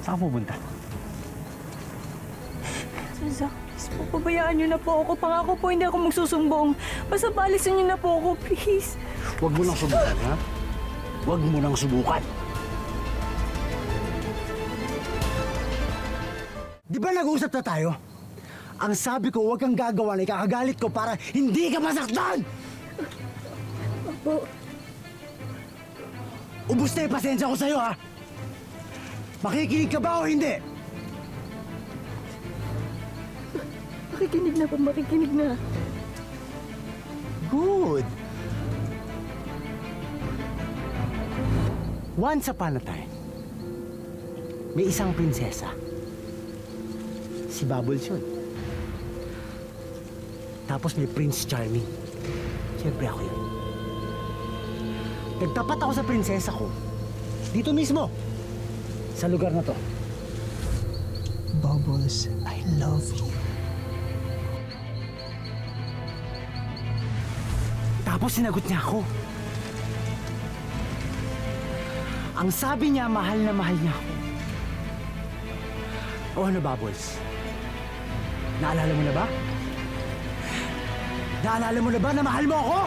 Saan ka pupunta? Sir Zack, please po, pabayaan niyo na po ako. Pangako po, hindi ako magsusumbong. Basta palisin niyo na po ako, please. Huwag mo nang subukan, ha? Huwag mo nang subukan. Di ba nag-uusap na tayo? Ang sabi ko, huwag kang gagawa na ikakagalit ko para hindi ka masaktan! Opo. Ubus na yung pasensya ko sa'yo, ha? Makikinig ka ba o hindi? Makikinig na po, makikinig na. Good. Once upon a time, may isang prinsesa. Si Bubbles yun. Tapos may Prince Charming. Siyempre ako yun. Nagtapat ako sa prinsesa ko. Dito mismo. Sa lugar na to. Bubbles, I love you. Tapos sinagot niya ako. Ang sabi niya, mahal na mahal niya ako. O ano, Bubbles? Naalala mo na ba? Naalala mo na ba na mahal mo ako?